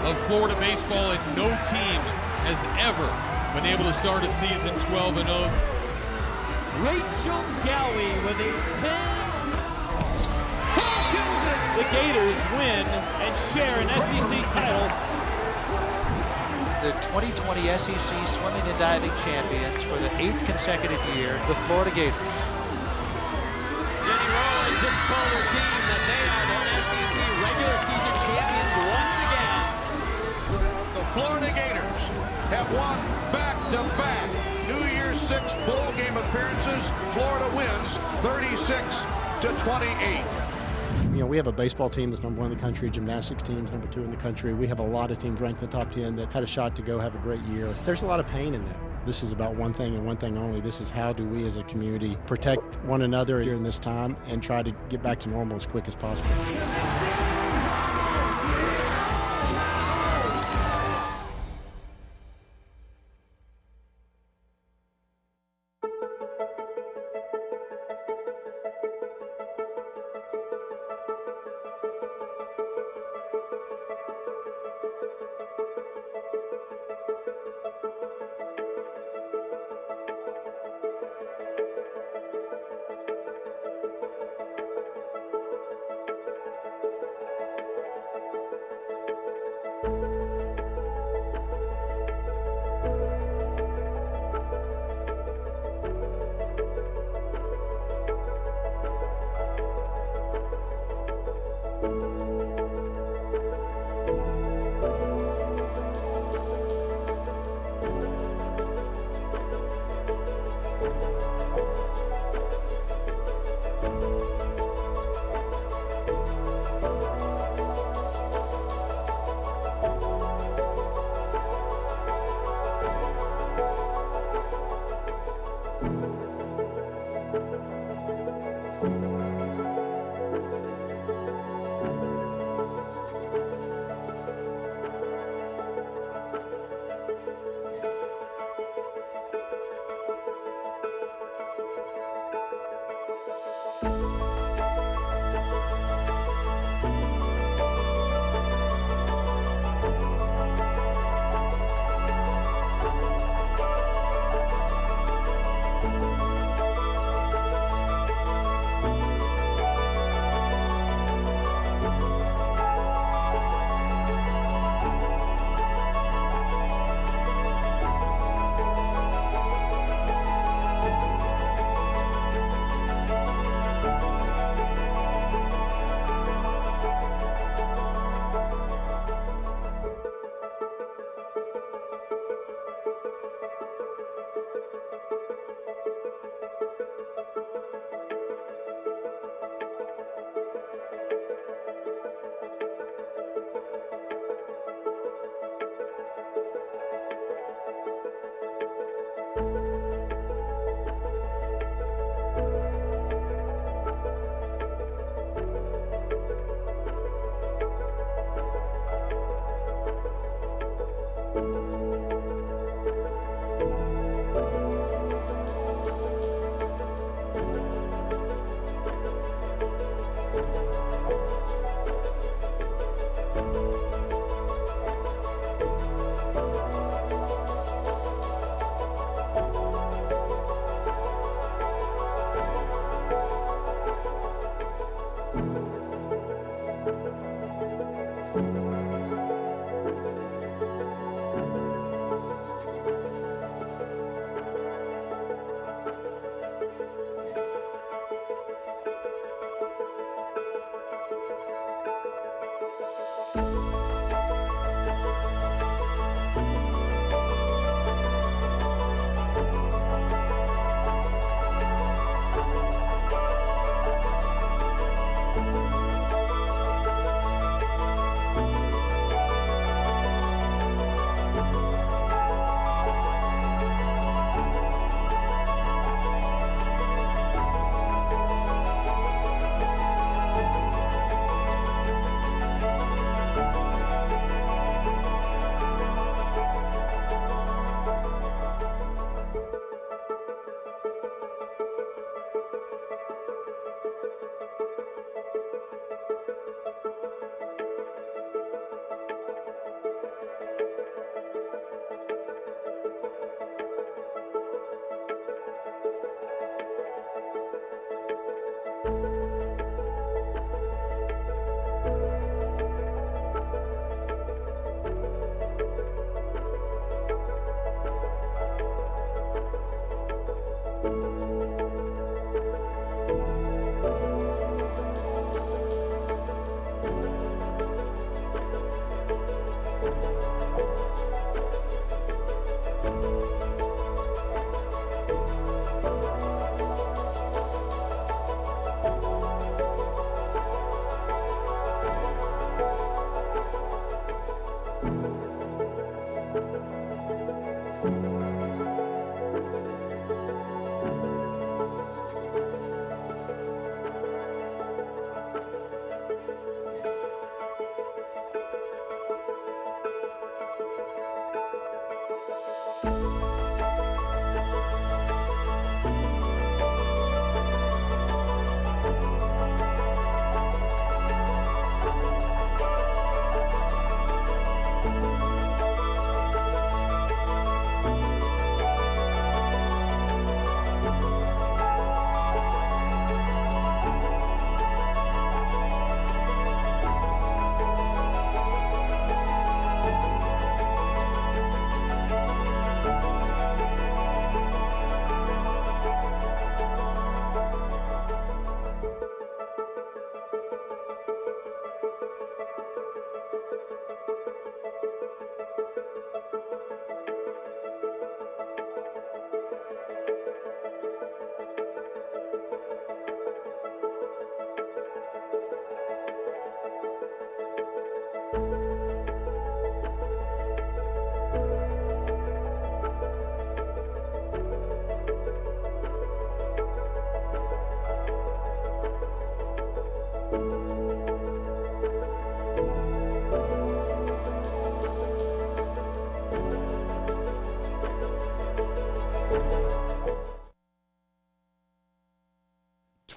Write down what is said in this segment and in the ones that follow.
of Florida baseball, and no team has ever been able to start a season 12-0. Rachel Gowie with a 10. The Gators win and share an SEC title. The 2020 SEC Swimming and Diving Champions for the 8th consecutive year, the Florida Gators. Jenny Rowland just told her team that they are the SEC regular season champions once again. The Florida Gators have won back-to-back New Year's Six bowl game appearances. Florida wins 36-28. You know, we have a baseball team that's number 1 in the country, gymnastics team's number 2 in the country. We have a lot of teams ranked in the top 10 that had a shot to go have a great year. There's a lot of pain in that. This is about one thing and one thing only. This is how do we as a community protect one another during this time and try to get back to normal as quick as possible.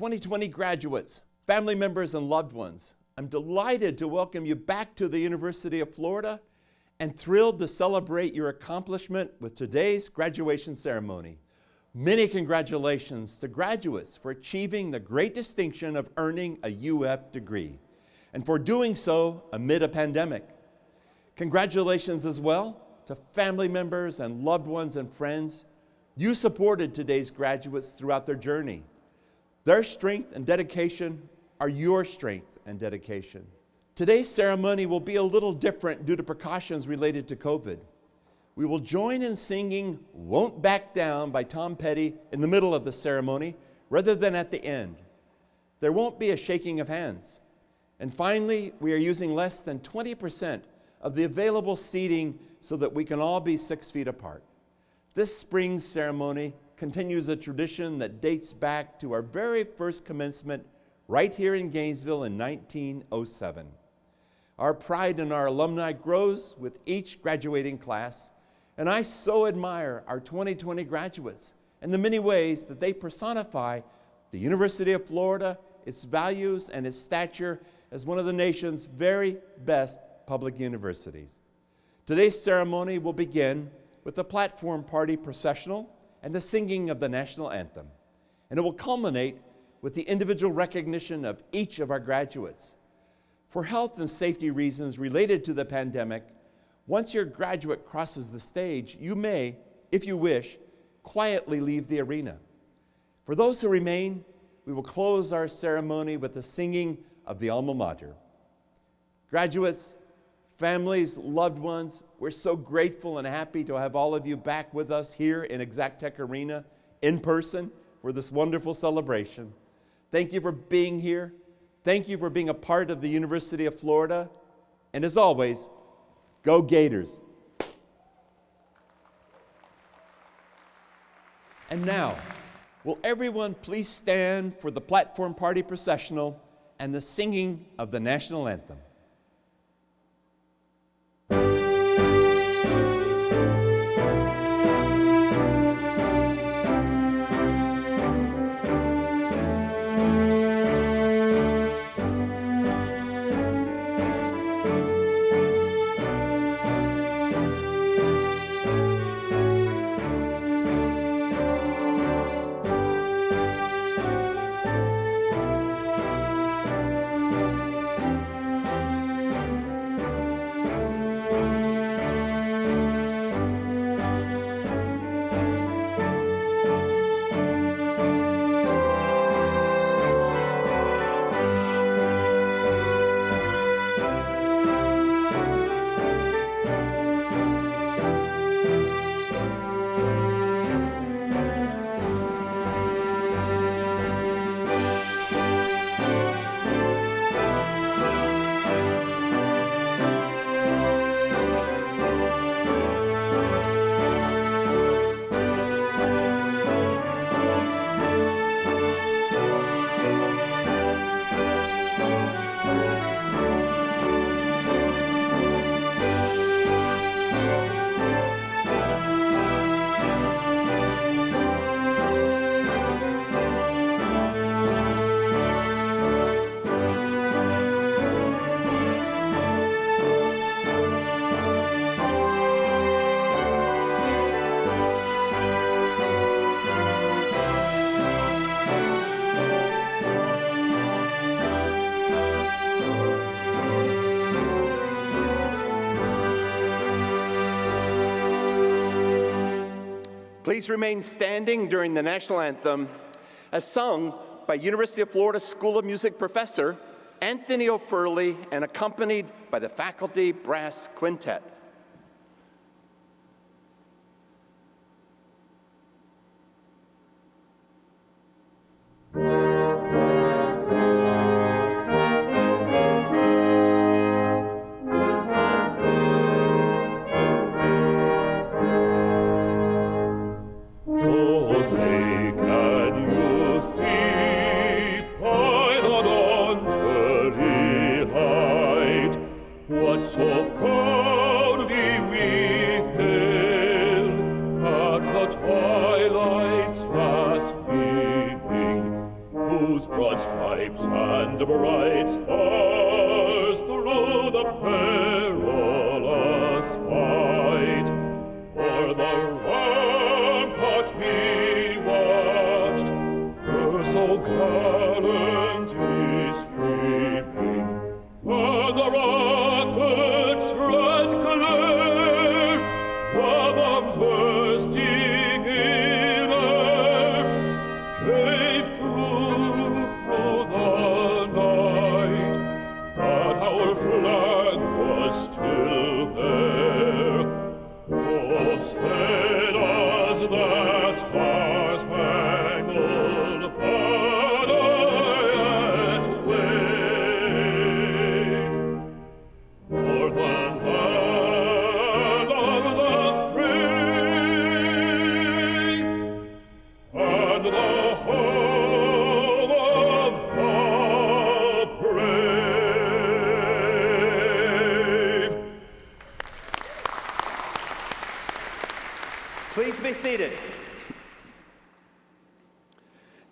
2020 graduates, family members, and loved ones, I'm delighted to welcome you back to the University of Florida and thrilled to celebrate your accomplishment with today's graduation ceremony. Many congratulations to graduates for achieving the great distinction of earning a UF degree, and for doing so amid a pandemic. Congratulations as well to family members and loved ones and friends. You supported today's graduates throughout their journey. Their strength and dedication are your strength and dedication. Today's ceremony will be a little different due to precautions related to COVID. We will join in singing "Won't Back Down" by Tom Petty in the middle of the ceremony rather than at the end. There won't be a shaking of hands. And finally, we are using less than 20% of the available seating so that we can all be 6 feet apart. This spring's ceremony continues a tradition that dates back to our very first commencement right here in Gainesville in 1907. Our pride in our alumni grows with each graduating class, and I so admire our 2020 graduates and the many ways that they personify the University of Florida, its values, and its stature as one of the nation's very best public universities. Today's ceremony will begin with the platform party processional and the singing of the national anthem, and it will culminate with the individual recognition of each of our graduates. For health and safety reasons related to the pandemic, once your graduate crosses the stage, you may, if you wish, quietly leave the arena. For those who remain, we will close our ceremony with the singing of the alma mater. Graduates, families, loved ones, we're so grateful and happy to have all of you back with us here in Exactech Arena in person for this wonderful celebration. Thank you for being here. Thank you for being a part of the University of Florida. And as always, go Gators. And now, will everyone please stand for the platform party processional and the singing of the national anthem. Please remain standing during the national anthem as sung by University of Florida School of Music professor Anthony O'Furley and accompanied by the faculty brass quintet. Whose stripes and bright stars through the perilous fight. O'er the ramparts we watched, her so gallantly streaming, where the rockets' red glare, the bombs bursting in air, gave proof through the night that our flag was still there. Oh, say does that star-spangled banner yet wave o'er the land of the free and the home of the brave. Please be seated.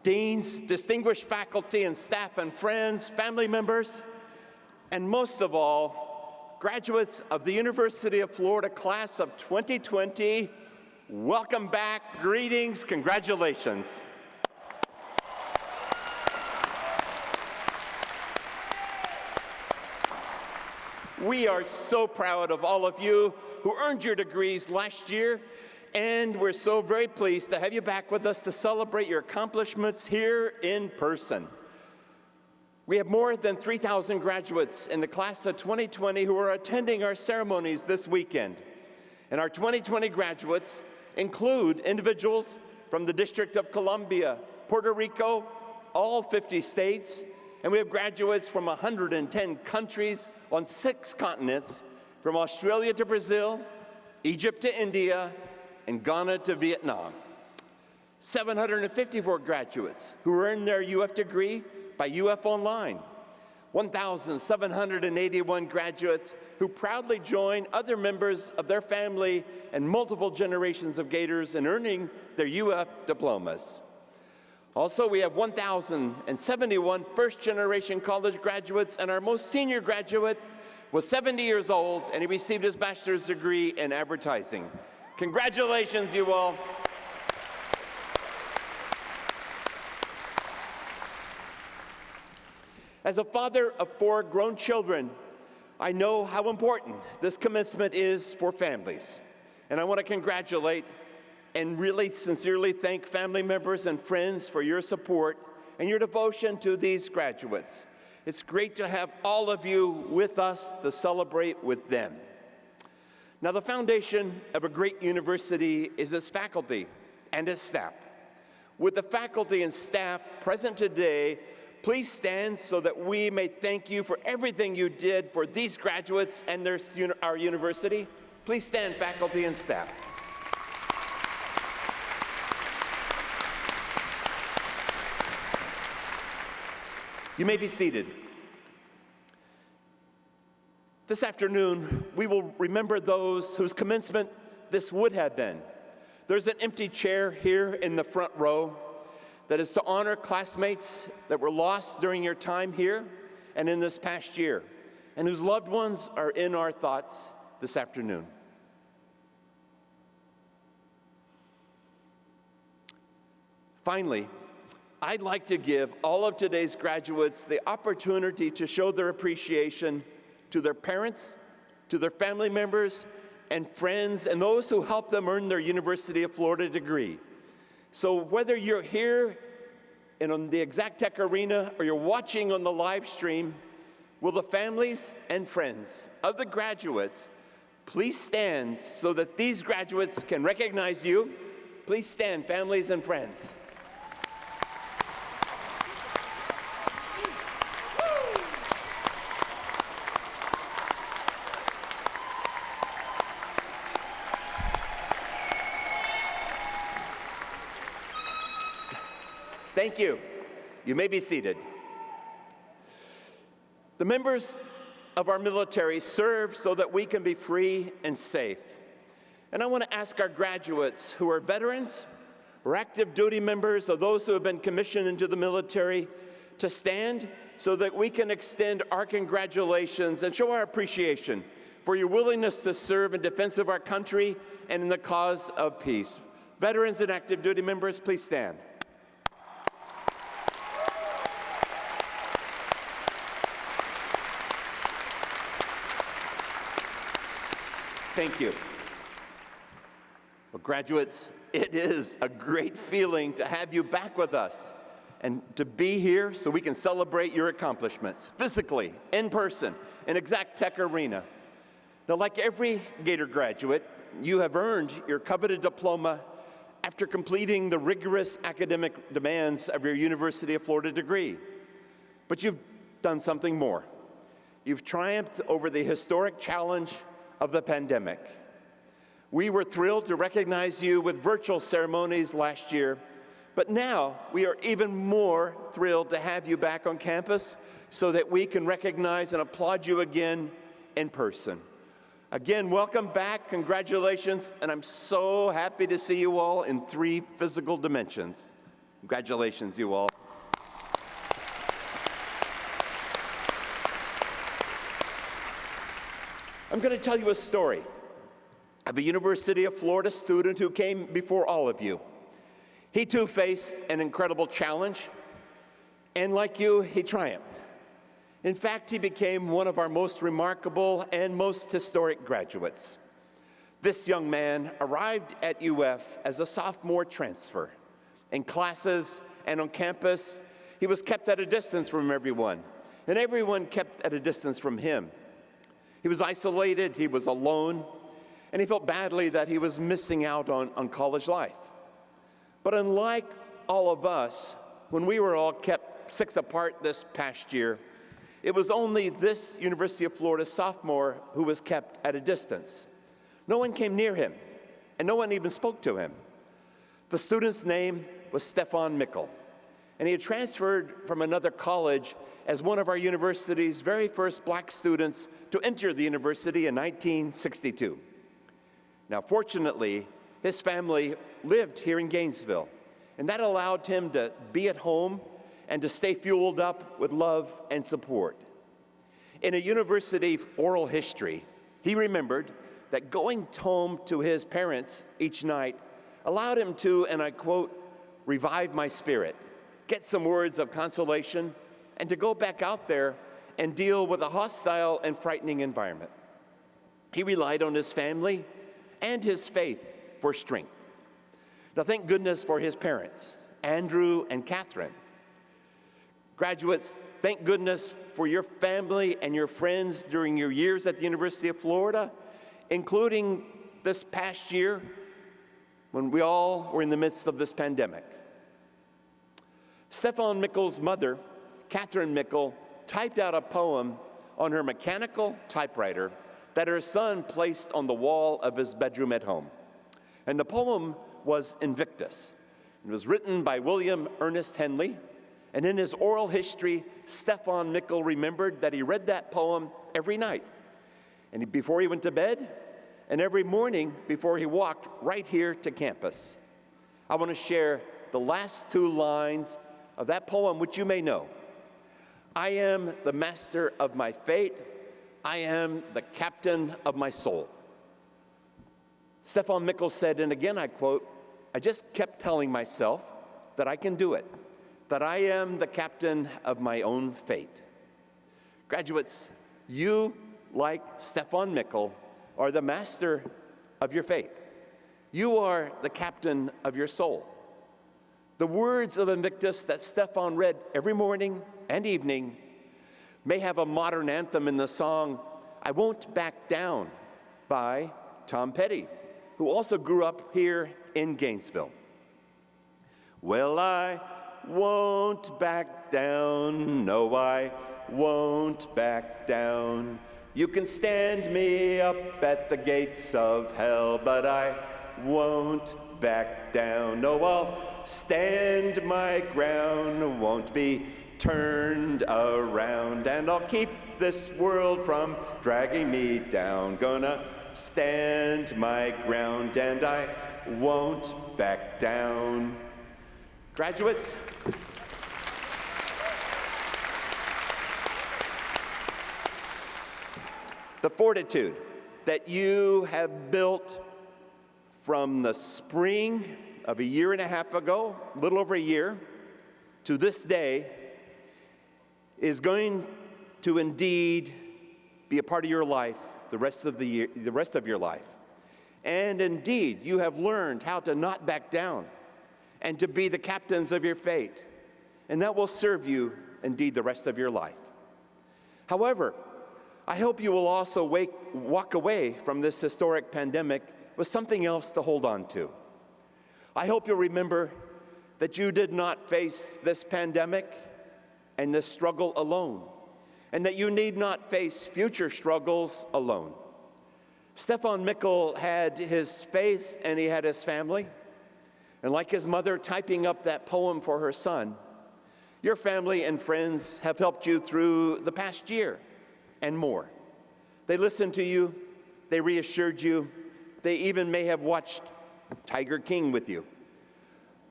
Deans, distinguished faculty and staff and friends, family members, and most of all, graduates of the University of Florida class of 2020, welcome back, greetings, congratulations. We are so proud of all of you who earned your degrees last year, and we're so very pleased to have you back with us to celebrate your accomplishments here in person. We have more than 3,000 graduates in the class of 2020 who are attending our ceremonies this weekend. And our 2020 graduates include individuals from the District of Columbia, Puerto Rico, all 50 states, and we have graduates from 110 countries on 6 continents, from Australia to Brazil, Egypt to India, and Ghana to Vietnam. 754 graduates who earned their UF degree by UF Online. 1,781 graduates who proudly join other members of their family and multiple generations of Gators in earning their UF diplomas. Also, we have 1,071 first-generation college graduates, and our most senior graduate was 70 years old, and he received his bachelor's degree in advertising. Congratulations, you all. As a father of 4 grown children, I know how important this commencement is for families. And I want to congratulate and really sincerely thank family members and friends for your support and your devotion to these graduates. It's great to have all of you with us to celebrate with them. Now, the foundation of a great university is its faculty and its staff. With the faculty and staff present today, please stand so that we may thank you for everything you did for these graduates and our university. Please stand, faculty and staff. You may be seated. This afternoon, we will remember those whose commencement this would have been. There's an empty chair here in the front row that is to honor classmates that were lost during your time here and in this past year, and whose loved ones are in our thoughts this afternoon. Finally, I'd like to give all of today's graduates the opportunity to show their appreciation to their parents, to their family members, and friends, and those who helped them earn their University of Florida degree. So whether you're here in the Exactech Arena or you're watching on the live stream, will the families and friends of the graduates please stand so that these graduates can recognize you? Please stand, families and friends. Thank you. You may be seated. The members of our military serve so that we can be free and safe. And I want to ask our graduates who are veterans or active duty members or those who have been commissioned into the military to stand so that we can extend our congratulations and show our appreciation for your willingness to serve in defense of our country and in the cause of peace. Veterans and active duty members, please stand. Thank you. Well, graduates, it is a great feeling to have you back with us and to be here so we can celebrate your accomplishments physically, in person, in Exact Tech Arena. Now, like every Gator graduate, you have earned your coveted diploma after completing the rigorous academic demands of your University of Florida degree. But you've done something more. You've triumphed over the historic challenge of the pandemic. We were thrilled to recognize you with virtual ceremonies last year, but now we are even more thrilled to have you back on campus so that we can recognize and applaud you again in person. Again, welcome back, congratulations, and I'm so happy to see you all in 3 physical dimensions. Congratulations, you all. I'm going to tell you a story of a University of Florida student who came before all of you. He too faced an incredible challenge, and like you, he triumphed. In fact, he became one of our most remarkable and most historic graduates. This young man arrived at UF as a sophomore transfer. In classes and on campus, he was kept at a distance from everyone, and everyone kept at a distance from him. He was isolated, he was alone, and he felt badly that he was missing out on college life. But unlike all of us, when we were all kept 6 apart this past year, it was only this University of Florida sophomore who was kept at a distance. No one came near him, and no one even spoke to him. The student's name was Stefan Mickel, and he had transferred from another college as one of our university's very first black students to enter the university in 1962. Now, fortunately, his family lived here in Gainesville, and that allowed him to be at home and to stay fueled up with love and support. In a university oral history, he remembered that going home to his parents each night allowed him to, and I quote, revive my spirit, get some words of consolation, and to go back out there and deal with a hostile and frightening environment. He relied on his family and his faith for strength. Now, thank goodness for his parents, Andrew and Catherine. Graduates, thank goodness for your family and your friends during your years at the University of Florida, including this past year when we all were in the midst of this pandemic. Stefan Mickel's mother, Catherine Mickel, typed out a poem on her mechanical typewriter that her son placed on the wall of his bedroom at home. And the poem was Invictus. It was written by William Ernest Henley, and in his oral history, Stefan Mickel remembered that he read that poem every night, and before he went to bed, and every morning before he walked right here to campus. I want to share the last 2 lines of that poem, which you may know. I am the master of my fate. I am the captain of my soul. Stefan Mickel said, and again I quote, I just kept telling myself that I can do it, that I am the captain of my own fate. Graduates, you, like Stefan Mickel, are the master of your fate. You are the captain of your soul. The words of Invictus that Stefan read every morning and evening may have a modern anthem in the song, I Won't Back Down by Tom Petty, who also grew up here in Gainesville. Well, I won't back down, no, I won't back down. You can stand me up at the gates of hell, but I won't back down. No, I'll stand my ground, won't be turned around, and I'll keep this world from dragging me down. Gonna stand my ground, and I won't back down. Graduates, the fortitude that you have built from the spring of a year and a half ago, a little over a year, to this day, is going to indeed be a part of your life the rest of your life. And indeed, you have learned how to not back down and to be the captains of your fate. And that will serve you indeed the rest of your life. However, I hope you will also walk away from this historic pandemic with something else to hold on to. I hope you'll remember that you did not face this pandemic and this struggle alone, and that you need not face future struggles alone. Stefan Mickel had his faith and he had his family, and like his mother typing up that poem for her son, your family and friends have helped you through the past year and more. They listened to you, they reassured you, they even may have watched Tiger King with you.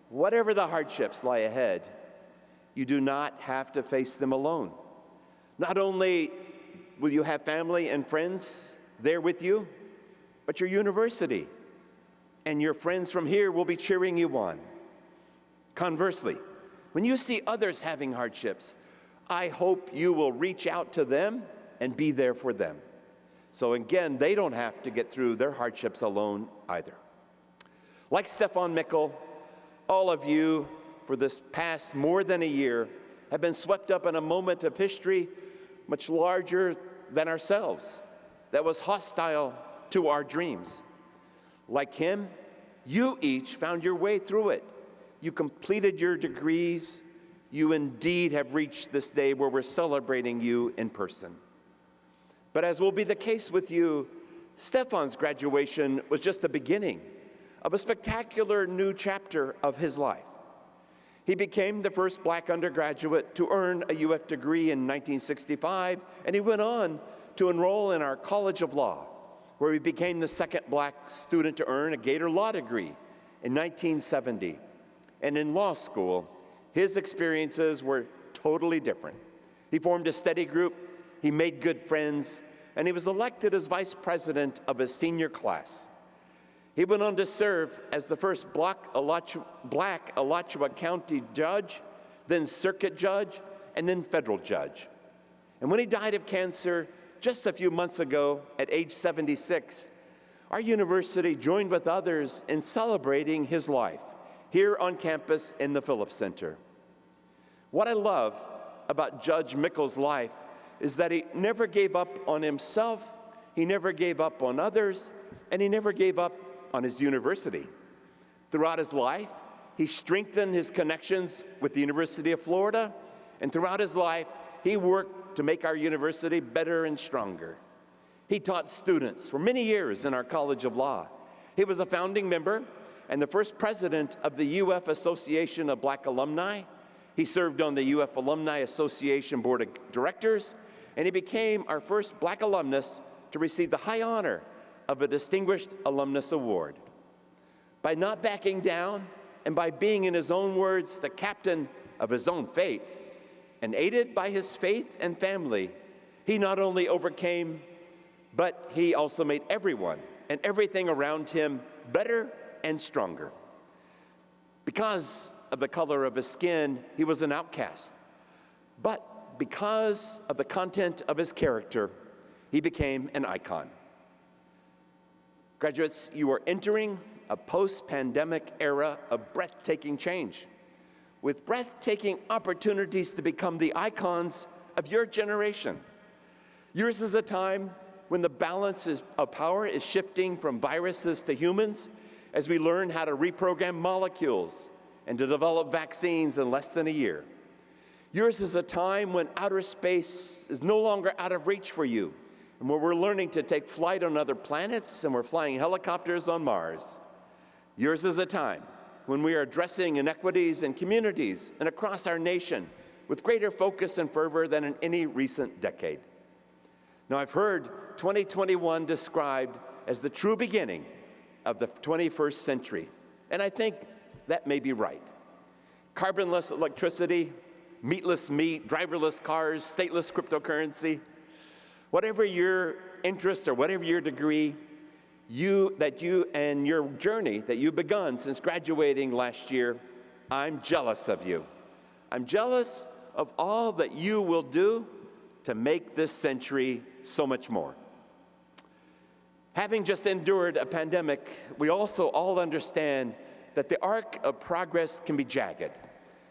Whatever the hardships lie ahead, you do not have to face them alone. Not only will you have family and friends there with you, but your university and your friends from here will be cheering you on. Conversely, when you see others having hardships, I hope you will reach out to them and be there for them. So again, they don't have to get through their hardships alone either. Like Stefan Mickel, all of you for this past more than a year have been swept up in a moment of history much larger than ourselves that was hostile to our dreams. Like him, you each found your way through it. You completed your degrees. You indeed have reached this day where we're celebrating you in person. But as will be the case with you, Stefan's graduation was just the beginning of a spectacular new chapter of his life. He became the first black undergraduate to earn a UF degree in 1965, and he went on to enroll in our College of Law, where he became the second black student to earn a Gator Law degree in 1970. And in law school, his experiences were totally different. He formed a study group, he made good friends, and he was elected as vice president of his senior class. He went on to serve as the first black Alachua County judge, then circuit judge, and then federal judge. And when he died of cancer just a few months ago at age 76, our university joined with others in celebrating his life here on campus in the Phillips Center. What I love about Judge Mickel's life is that he never gave up on himself, he never gave up on others, and he never gave up on his university. Throughout his life, he strengthened his connections with the University of Florida, and throughout his life, he worked to make our university better and stronger. He taught students for many years in our College of Law. He was a founding member and the first president of the UF Association of Black Alumni. He served on the UF Alumni Association Board of Directors, and he became our first black alumnus to receive the high honor of a Distinguished Alumnus Award. By not backing down and by being, in his own words, the captain of his own fate, and aided by his faith and family, he not only overcame, but he also made everyone and everything around him better and stronger. Because of the color of his skin, he was an outcast. But because of the content of his character, he became an icon. Graduates, you are entering a post-pandemic era of breathtaking change, with breathtaking opportunities to become the icons of your generation. Yours is a time when the balance of power is shifting from viruses to humans as we learn how to reprogram molecules and to develop vaccines in less than a year. Yours is a time when outer space is no longer out of reach for you, and where we're learning to take flight on other planets and we're flying helicopters on Mars. Yours is a time when we are addressing inequities in communities and across our nation with greater focus and fervor than in any recent decade. Now, I've heard 2021 described as the true beginning of the 21st century, and I think that may be right. Carbonless electricity, meatless meat, driverless cars, stateless cryptocurrency. Whatever your interest or whatever your degree, that you and your journey that you've begun since graduating last year, I'm jealous of you. I'm jealous of all that you will do to make this century so much more. Having just endured a pandemic, we also all understand that the arc of progress can be jagged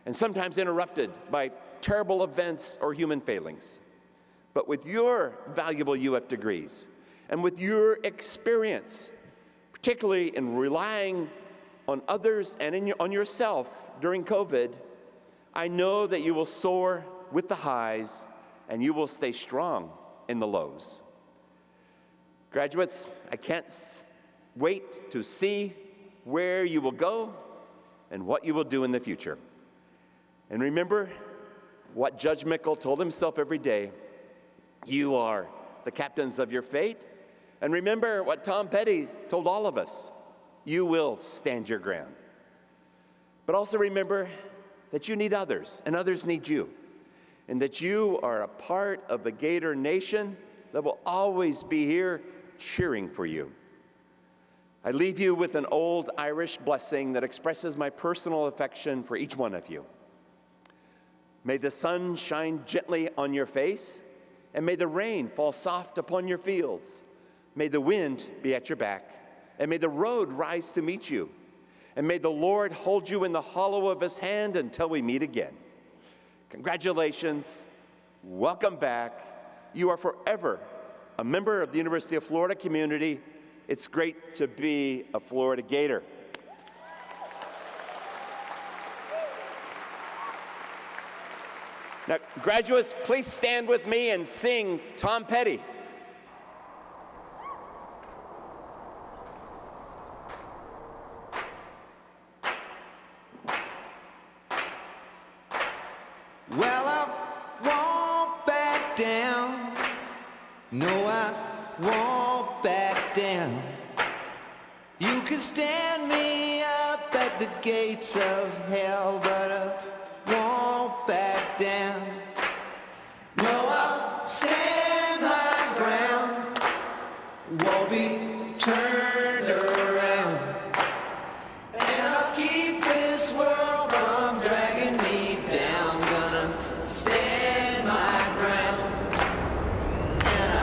and sometimes interrupted by terrible events or human failings. But with your valuable UF degrees and with your experience, particularly in relying on others and on yourself during COVID, I know that you will soar with the highs and you will stay strong in the lows. Graduates, I can't wait to see where you will go and what you will do in the future. And remember what Judge Mickle told himself every day: you are the captains of your fate. And remember what Tom Petty told all of us: you will stand your ground. But also remember that you need others, and others need you, and that you are a part of the Gator Nation that will always be here cheering for you. I leave you with an old Irish blessing that expresses my personal affection for each one of you. May the sun shine gently on your face, and may the rain fall soft upon your fields. May the wind be at your back, and may the road rise to meet you. And may the Lord hold you in the hollow of his hand until we meet again. Congratulations. Welcome back. You are forever a member of the University of Florida community. It's great to be a Florida Gator. Now, graduates, please stand with me and sing Tom Petty. Well, I won't back down. No, I won't back down. You can stand me up at the gates of hell, but I won't back down. No, I'll stand my ground. Won't be turned around. And I'll keep this world from dragging me down. Gonna stand my ground. And I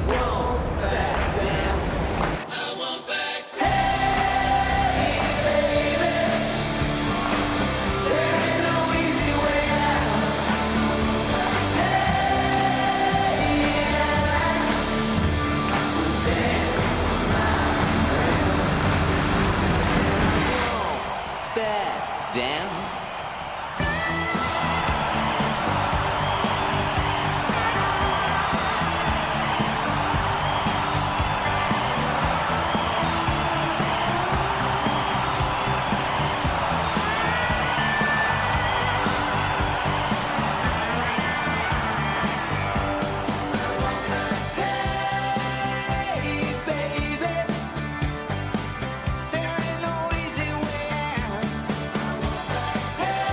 won't back down. I won't back down. Hey, baby, there ain't no easy way out. Hey, I will stand my ground. I won't back down. Hey, baby, there ain't no easy way out. Hey,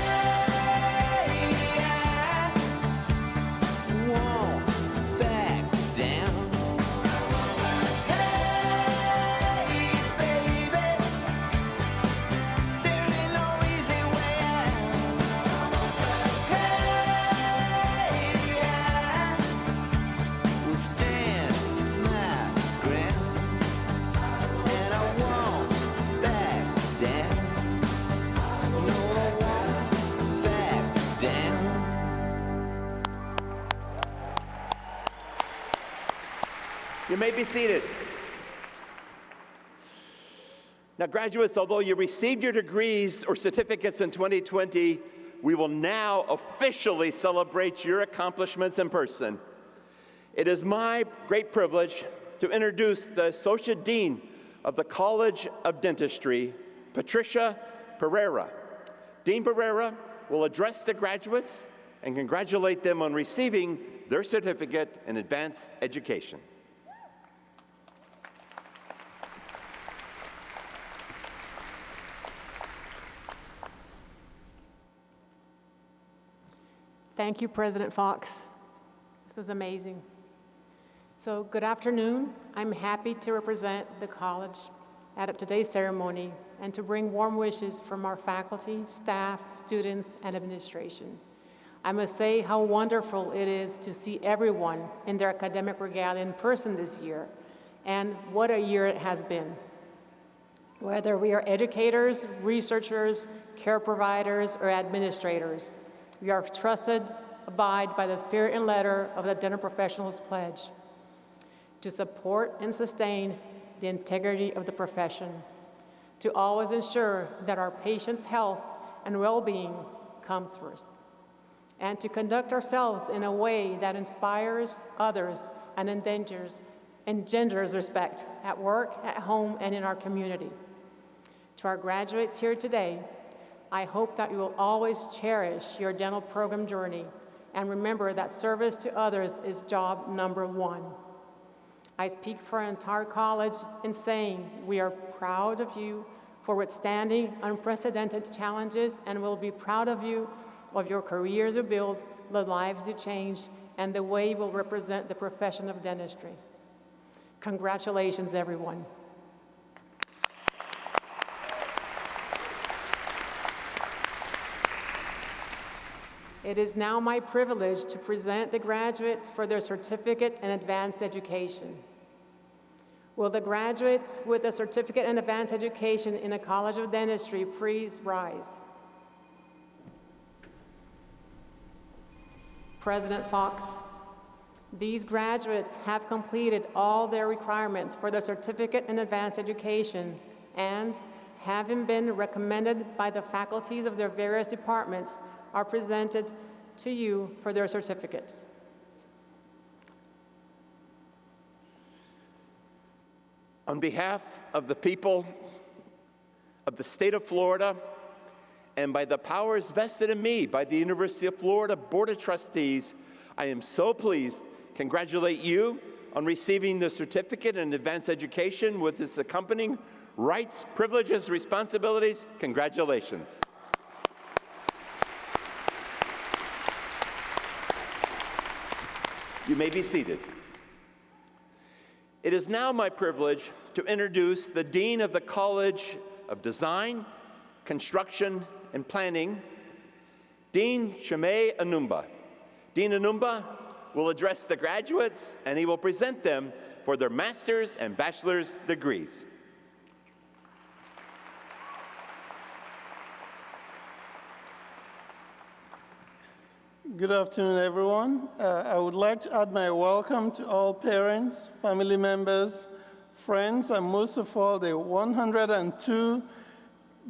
I won't back down. Hey, baby, there ain't no easy way out. Hey, I will stand my ground, and I won't back down. No, I won't back down. You may be seated. Now, graduates, although you received your degrees or certificates in 2020, we will now officially celebrate your accomplishments in person. It is my great privilege to introduce the Associate Dean of the College of Dentistry, Patricia Pereira. Dean Pereira will address the graduates and congratulate them on receiving their certificate in advanced education. Thank you, President Fox. This was amazing. So good afternoon. I'm happy to represent the college at today's ceremony and to bring warm wishes from our faculty, staff, students, and administration. I must say how wonderful it is to see everyone in their academic regalia in person this year, and what a year it has been. Whether we are educators, researchers, care providers, or administrators, we are trusted, abide by the spirit and letter of the Dental Professionals Pledge to support and sustain the integrity of the profession, to always ensure that our patients' health and well-being comes first, and to conduct ourselves in a way that inspires others and engenders respect at work, at home, and in our community. To our graduates here today, I hope that you will always cherish your dental program journey and remember that service to others is job number one. I speak for our entire college in saying we are proud of you for withstanding unprecedented challenges, and will be proud of you, of your careers you build, the lives you change, and the way you will represent the profession of dentistry. Congratulations, everyone. It is now my privilege to present the graduates for their certificate in advanced education. Will the graduates with a certificate in advanced education in the College of Dentistry please rise? President Fox, these graduates have completed all their requirements for their certificate in advanced education and, having been recommended by the faculties of their various departments, are presented to you for their certificates. On behalf of the people of the state of Florida, and by the powers vested in me by the University of Florida Board of Trustees, I am so pleased to congratulate you on receiving the certificate in advanced education with its accompanying rights, privileges, responsibilities. Congratulations. You may be seated. It is now my privilege to introduce the Dean of the College of Design, Construction, and Planning, Dean Chime Anumba. Dean Anumba will address the graduates, and he will present them for their master's and bachelor's degrees. Good afternoon, everyone. I would like to add my welcome to all parents, family members, friends, and most of all, the 102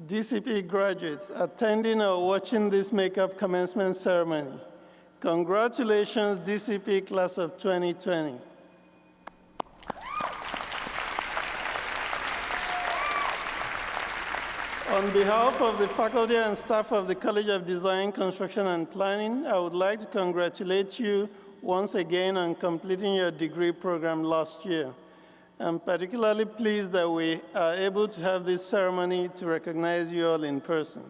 DCP graduates attending or watching this makeup commencement ceremony. Congratulations, DCP class of 2020. On behalf of the faculty and staff of the College of Design, Construction, and Planning, I would like to congratulate you once again on completing your degree program last year. I'm particularly pleased that we are able to have this ceremony to recognize you all in person.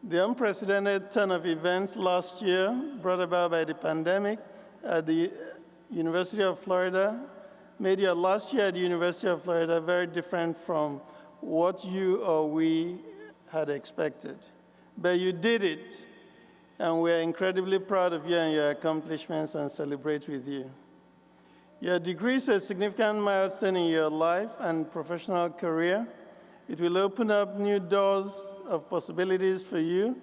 The unprecedented turn of events last year brought about by the pandemic at the University of Florida made your last year at the University of Florida very different from what you or we had expected. But you did it, and we're incredibly proud of you and your accomplishments and celebrate with you. Your degree is a significant milestone in your life and professional career. It will open up new doors of possibilities for you,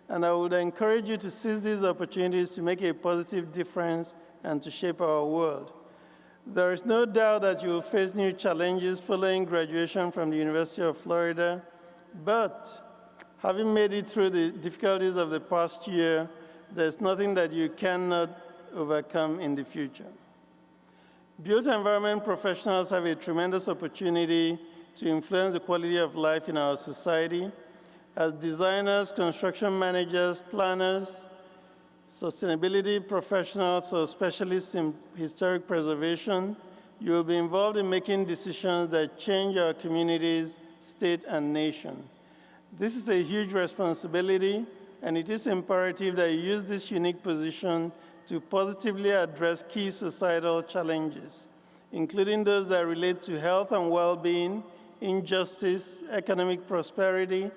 and I would encourage you to seize these opportunities to make a positive difference and to shape our world. There is no doubt that you will face new challenges following graduation from the University of Florida, but having made it through the difficulties of the past year, there's nothing that you cannot overcome in the future. Built environment professionals have a tremendous opportunity to influence the quality of life in our society. As designers, construction managers, planners, sustainability professionals, or specialists in historic preservation, you will be involved in making decisions that change our communities, state, and nation. This is a huge responsibility, and it is imperative that you use this unique position to positively address key societal challenges, including those that relate to health and well-being, injustice, economic prosperity,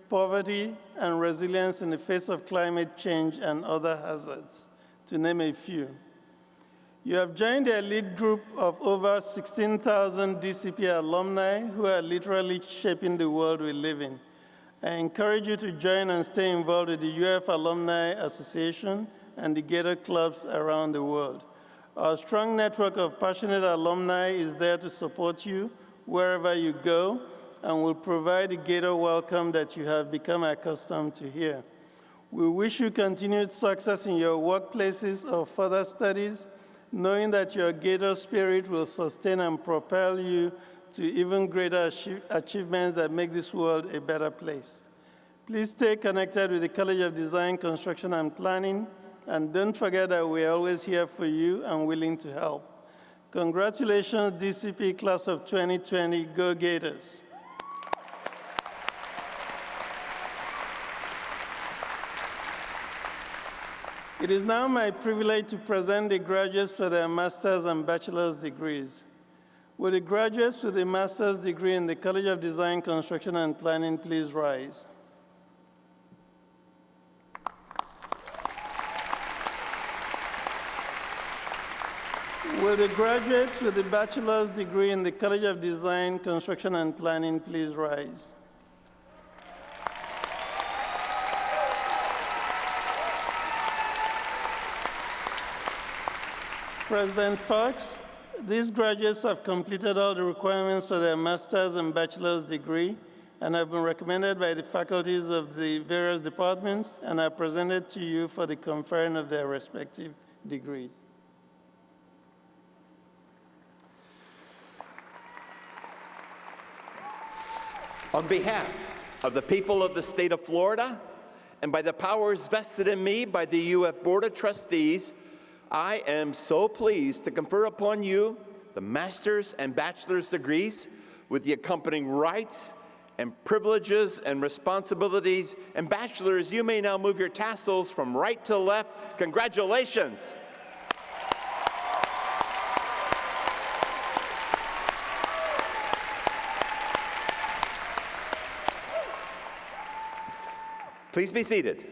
poverty, and resilience in the face of climate change and other hazards, to name a few. You have joined the elite group of over 16,000 DCP alumni who are literally shaping the world we live in. I encourage you to join and stay involved with the UF Alumni Association and the Gator clubs around the world. Our strong network of passionate alumni is there to support you wherever you go and will provide the Gator welcome that you have become accustomed to here. We wish you continued success in your workplaces or further studies, knowing that your Gator spirit will sustain and propel you to even greater achievements that make this world a better place. Please stay connected with the College of Design, Construction, and Planning, and don't forget that we are always here for you and willing to help. Congratulations, DCP Class of 2020, Go Gators. It is now my privilege to present the graduates for their master's and bachelor's degrees. Will the graduates with a master's degree in the College of Design, Construction, and Planning please rise? Will the graduates with a bachelor's degree in the College of Design, Construction, and Planning please rise? President Fox, these graduates have completed all the requirements for their master's and bachelor's degree and have been recommended by the faculties of the various departments and are presented to you for the conferring of their respective degrees. On behalf of the people of the state of Florida and by the powers vested in me by the UF Board of Trustees, I am so pleased to confer upon you the master's and bachelor's degrees with the accompanying rights and privileges and responsibilities. And bachelors, you may now move your tassels from right to left. Congratulations. Please be seated.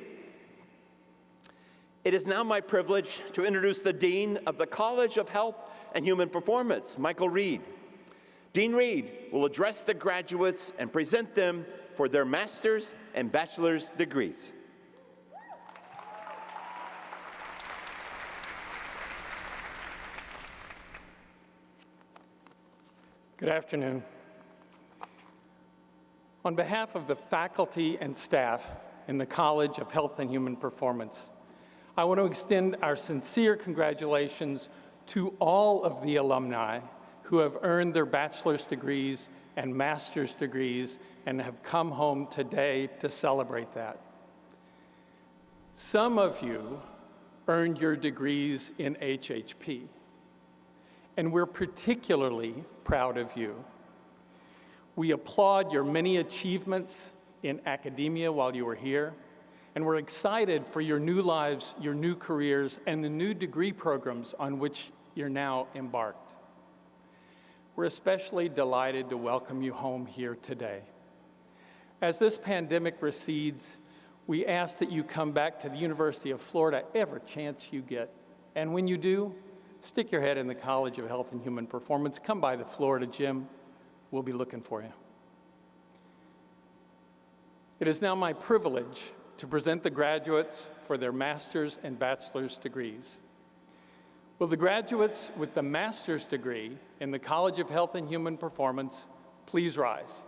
It is now my privilege to introduce the Dean of the College of Health and Human Performance, Michael Reed. Dean Reed will address the graduates and present them for their master's and bachelor's degrees. Good afternoon. On behalf of the faculty and staff in the College of Health and Human Performance, I want to extend our sincere congratulations to all of the alumni who have earned their bachelor's degrees and master's degrees and have come home today to celebrate that. Some of you earned your degrees in HHP, and we're particularly proud of you. We applaud your many achievements in academia while you were here, and we're excited for your new lives, your new careers, and the new degree programs on which you're now embarked. We're especially delighted to welcome you home here today. As this pandemic recedes, we ask that you come back to the University of Florida every chance you get. And when you do, stick your head in the College of Health and Human Performance. Come by the Florida gym. We'll be looking for you. It is now my privilege to present the graduates for their master's and bachelor's degrees. Will the graduates with the master's degree in the College of Health and Human Performance please rise?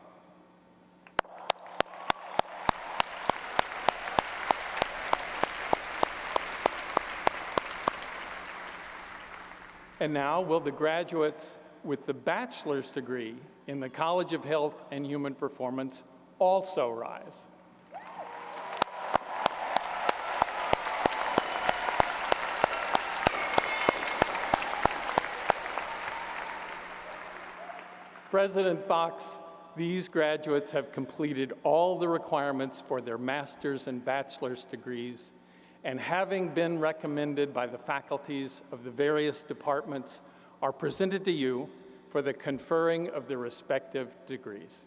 And now, will the graduates with the bachelor's degree in the College of Health and Human Performance also rise? President Fox, these graduates have completed all the requirements for their master's and bachelor's degrees, and having been recommended by the faculties of the various departments, are presented to you for the conferring of the respective degrees.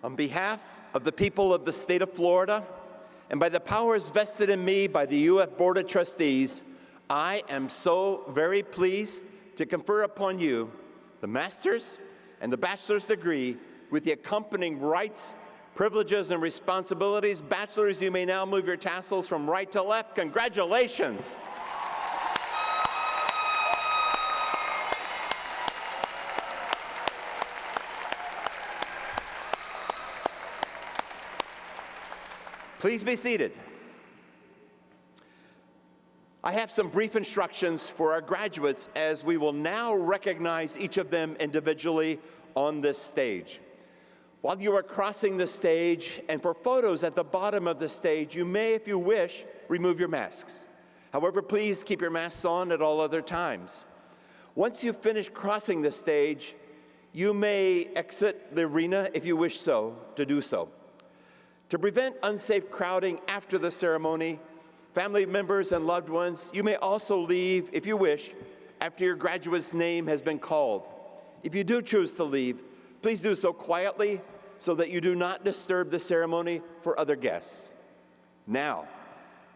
On behalf of the people of the state of Florida, and by the powers vested in me by the UF Board of Trustees, I am so very pleased to confer upon you the master's and the bachelor's degree with the accompanying rights, privileges, and responsibilities. Bachelors, you may now move your tassels from right to left. Congratulations. Please be seated. I have some brief instructions for our graduates as we will now recognize each of them individually on this stage. While you are crossing the stage, and for photos at the bottom of the stage, you may, if you wish, remove your masks. However, please keep your masks on at all other times. Once you finish crossing the stage, you may exit the arena if you wish to do so. To prevent unsafe crowding after the ceremony, family members and loved ones, you may also leave, if you wish, after your graduate's name has been called. If you do choose to leave, please do so quietly so that you do not disturb the ceremony for other guests. Now,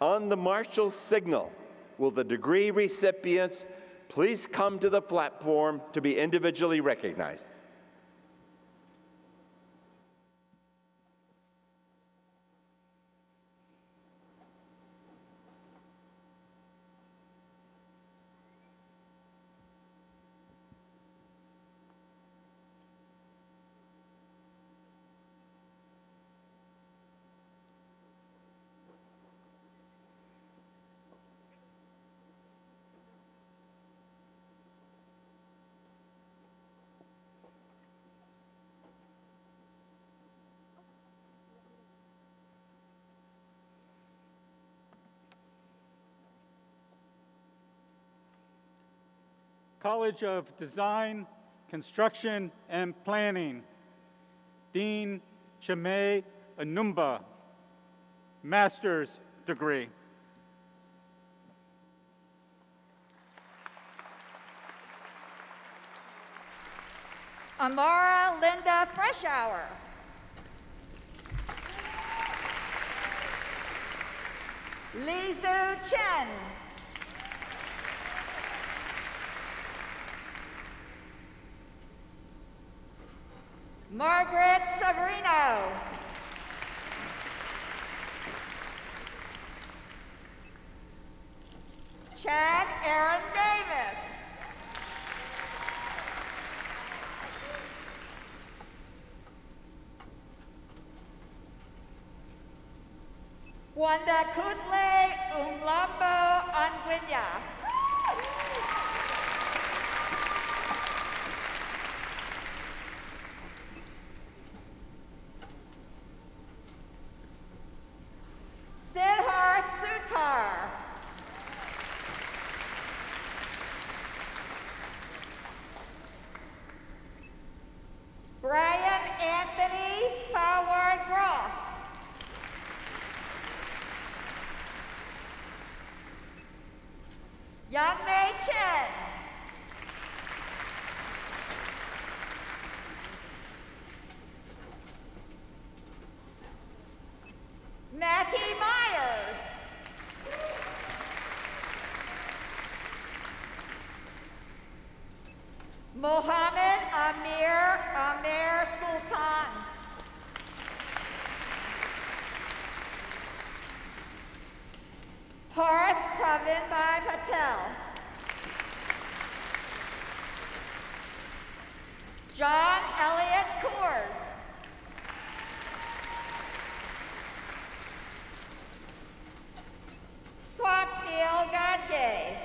on the marshal's signal, will the degree recipients please come to the platform to be individually recognized? College of Design, Construction, and Planning, Dean Chime Anumba, master's degree. Amara Linda Freshour. Lizu Chen. Margaret Severino. Chad Aaron Davis. Wanda Kutle Umlambo Angwinya. Siddharth Sutar. Brian Anthony Forward Groff. Young Mei Chen. Mackie Myers. Mohammed Amir Sultan. Parth Pravinbhai Patel. John Elliott Coors. Swapnil Gadge.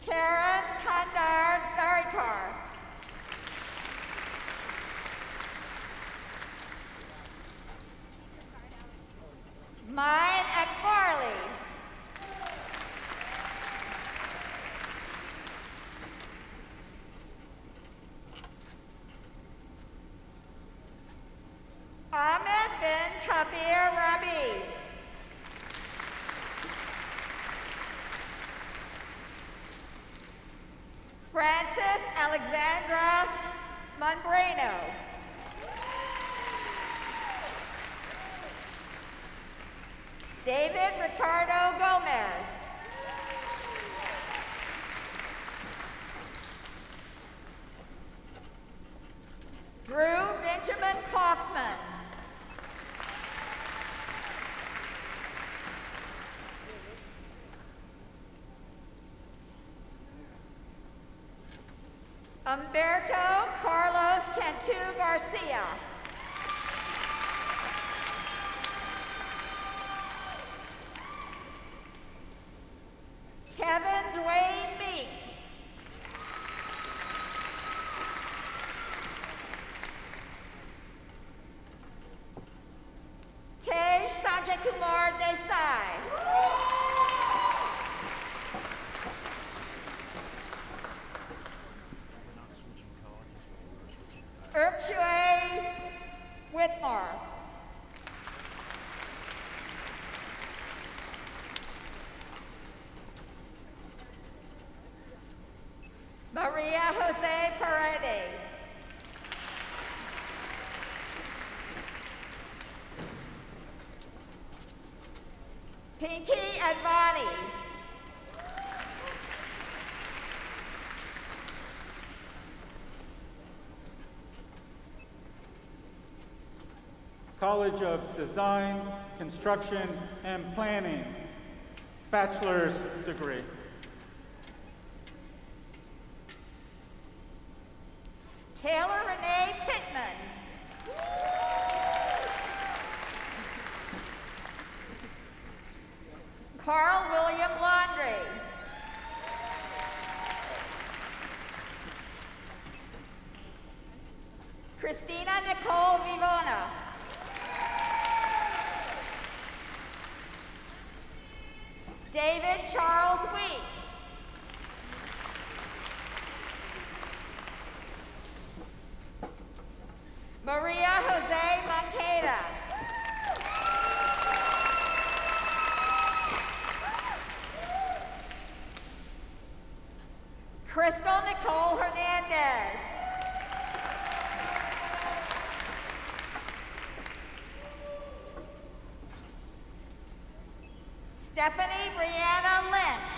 Karen Kandar Darikar. Mine Akbarli. Alexis Alexandra Monbreno. David Ricardo Gomez. Drew Benjamin Kaufman. Humberto Carlos Cantu Garcia. Kevin Dwayne Meeks. Tej Sanjay Kumar Desai. Urchue Whitmore. Maria Jose Paredes. Pinky Advani. College of Design, Construction, and Planning, bachelor's degree. Taylor Renee Pittman. Carl William Laundrie. Christina Nicole Vivona. David Charles Weeks. Maria Jose Moncada. Crystal Nicole Hernandez. Stephanie Brianna Lynch.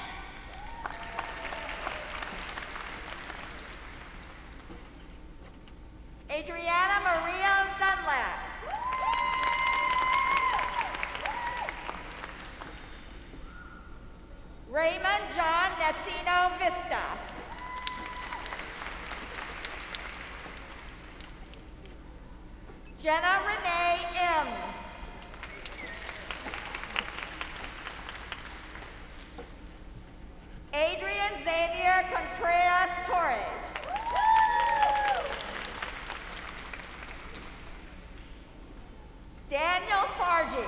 Adriana Maria Dunlap. Raymond John Nacino Vista. Jenna Renee Ems. Adrian Xavier Contreras Torres. Daniel Fargi.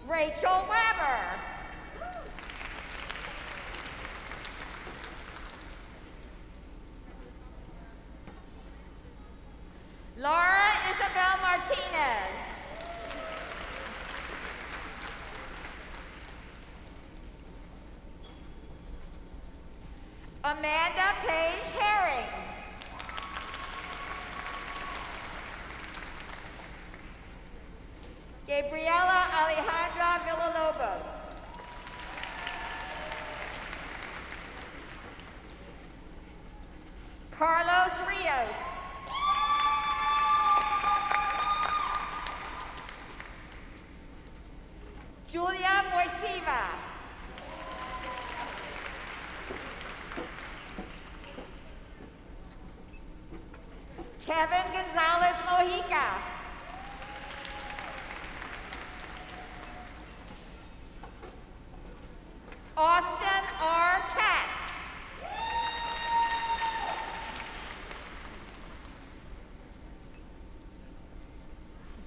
Rachel Weber. Laura Isabel Martinez. Amanda Paige Herring. Gabriela Alejandra Villalobos. Carlos Rios. Julia Moisiva. Kevin Gonzalez Mojica. Austin R. Katz.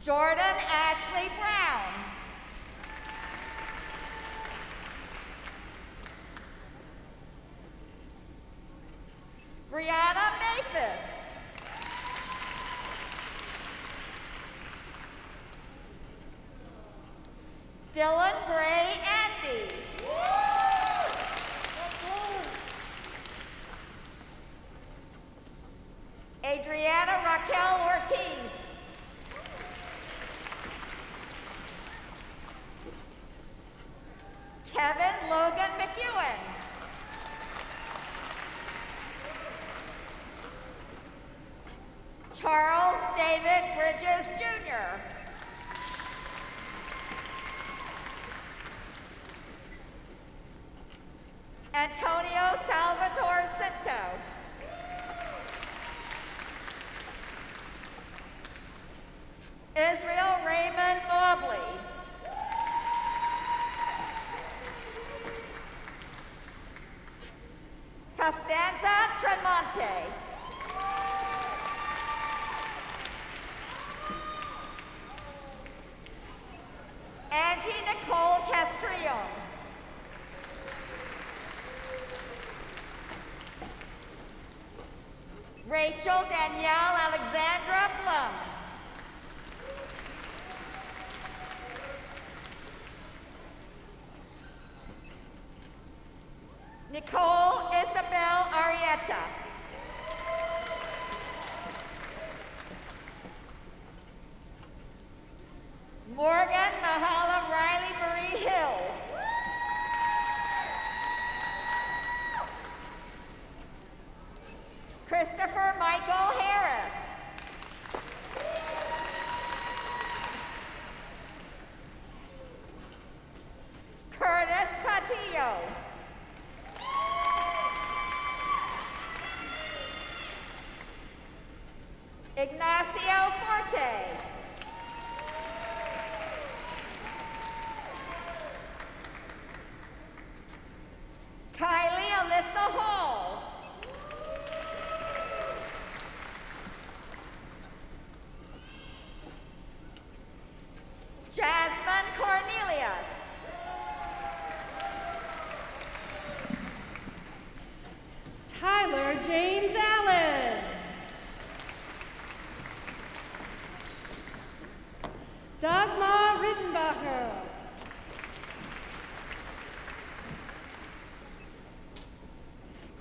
Jordan Ashley Brown. Brianna Mathis. Dylan Gray Andes. Adriana Raquel Ortiz. Kevin Logan McEwen. Charles David Bridges Jr. Antonio Salvatore Cinto. Israel Raymond Mobley. Costanza Tremonte. Angie Nicole Castrillon. Rachel Danielle Alexandra Blum. Nicole Isabel Arietta. Morgan Mahala Riley Marie Hill. Christopher Michael Harris. Curtis Patillo. Ignacio Forte. Kylie Alyssa Hall. Jasmine Cornelius. Tyler James Allen. Dagmar Rittenbacher.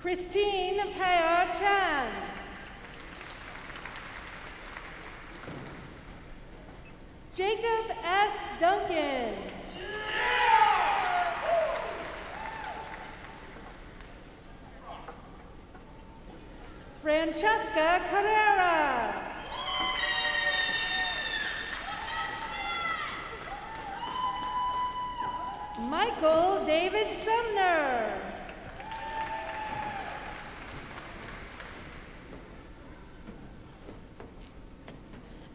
Christine Payer Chan. Jacob S. Duncan. Francesca Carrera. Michael David Sumner.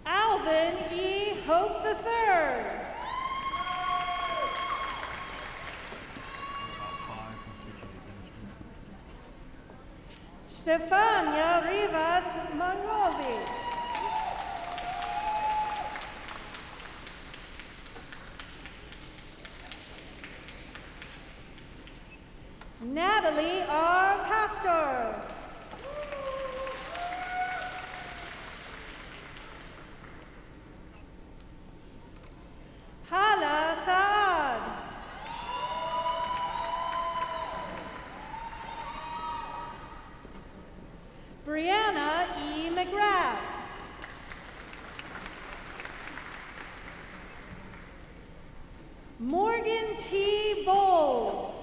Alvin E. Hope III. Stefania Rivas Mangovi. Natalie R. Pastor. Hala Saad. Brianna E. McGrath. Morgan T. Bowles.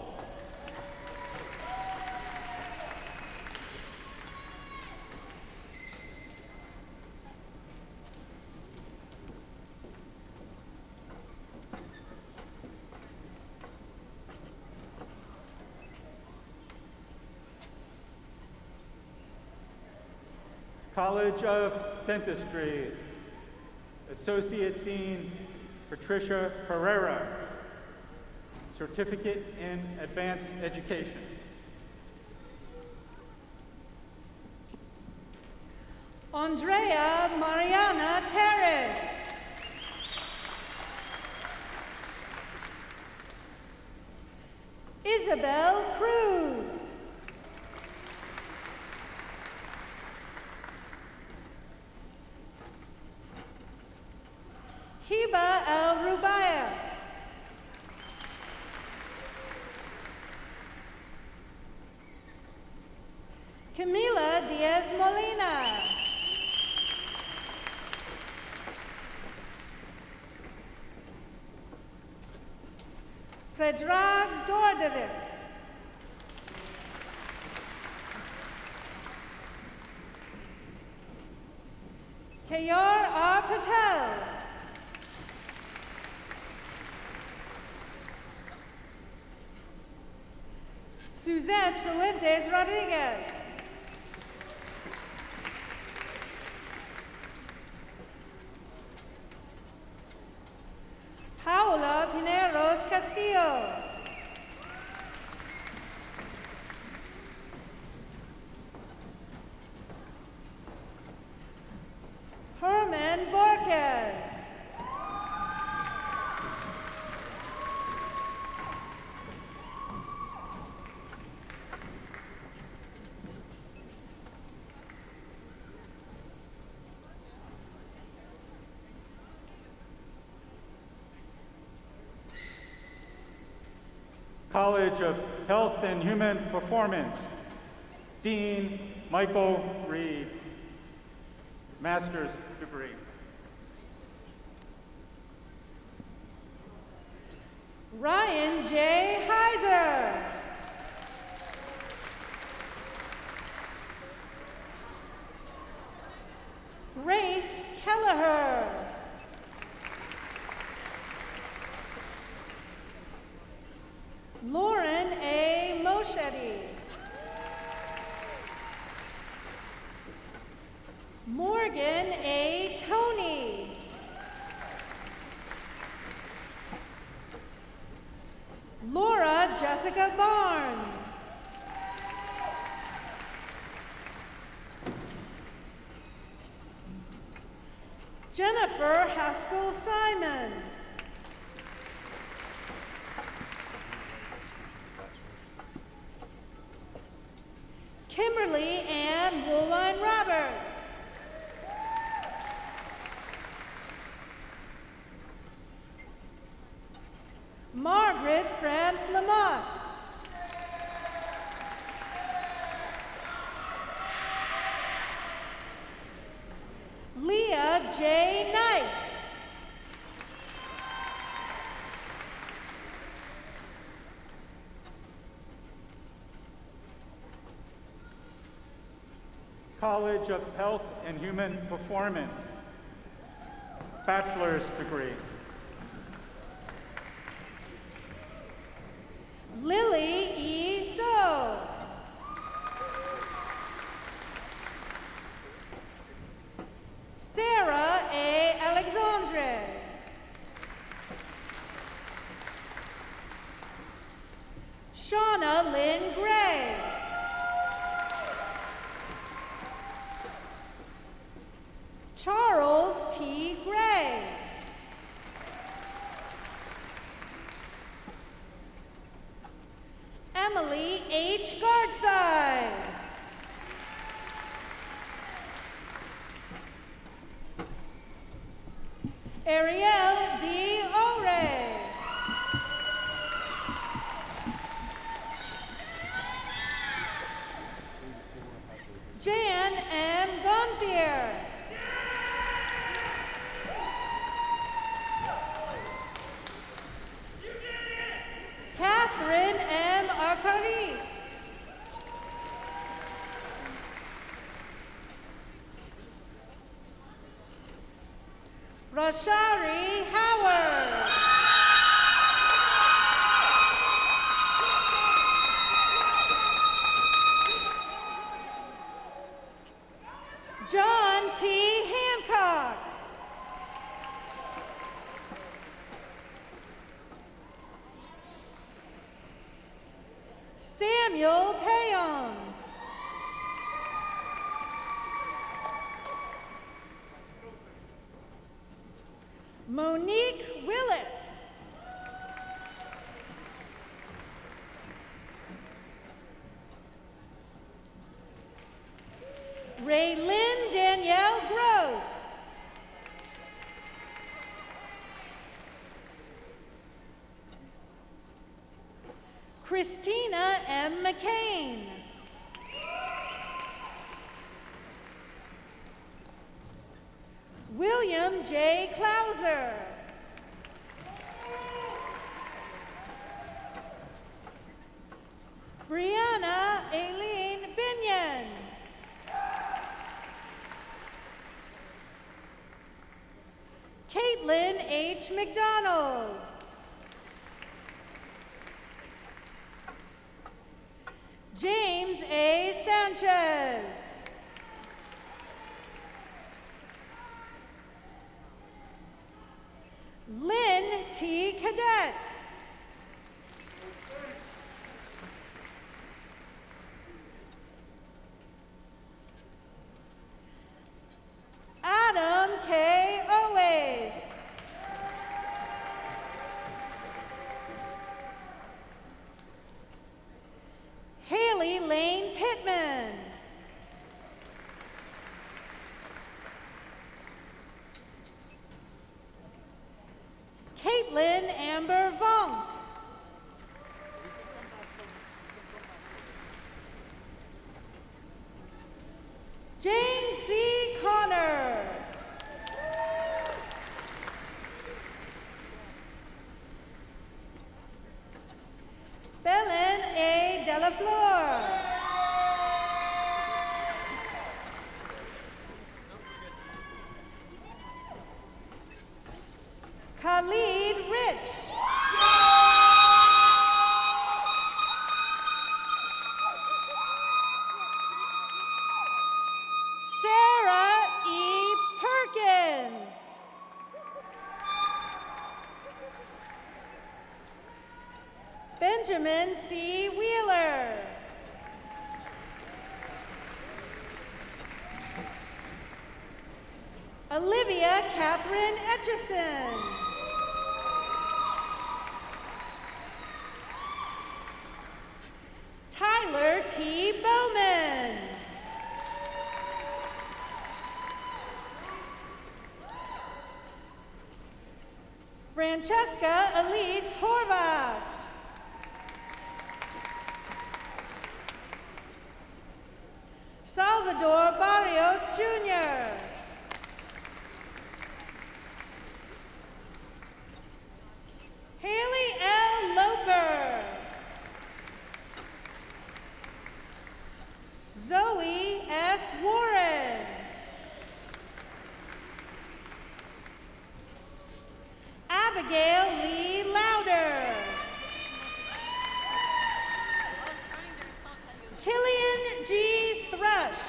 College of Dentistry, Associate Dean Patricia Herrera, Certificate in Advanced Education. Andrea Mariana Terrace. Isabel Cruz. Hiba El Rubaya. Camila Diaz Molina. Predrag Dordovic. Kayar R. Patel. Suzette Fuentes Rodriguez. Paula Pineros Castillo. Herman Borges. College of Health and Human Performance, Dean Michael Reed, master's degree. Ryan J. Heiser. Grace Kelleher. Lauren A. Moschetti. Morgan A. Tony. Laura Jessica Barnes. Jennifer Haskell Simon. Kimberly Ann Woolwine Roberts. Margaret France Lamotte. Leah J. Knight. College of Health and Human Performance, bachelor's degree. Lily E. So. Sarah A. Alexandre. Shauna Lynn Gray. Charles T. Gray. Emily H. Gardside. Ariel D. Ore. Jan M. Gonthier. Catherine M. Arcaris. Rashari Howard. John T. Hancock. Samuel Payon. Monique Willis. Raylyn Danielle Gross. Christina M. McCain. William J. Klauser. Brianna Aileen Binion. Caitlin H. McDonald. James A. Sanchez. Lynn T. Cadet. Adam K. Owais. Haley Lane Pittman. Caitlin Amber Vonk. Jane C. Connor. Belen A. Delafleur. Khalid Rich. Sarah E. Perkins. Benjamin C. Wheeler. Olivia Catherine Etchison. Tyler T. Bowman. Francesca Elise Horvath. Salvador Barrios Jr. Haley L. Loper. Zoe S. Warren. Abigail Lee Louder. Killian G. Thrush.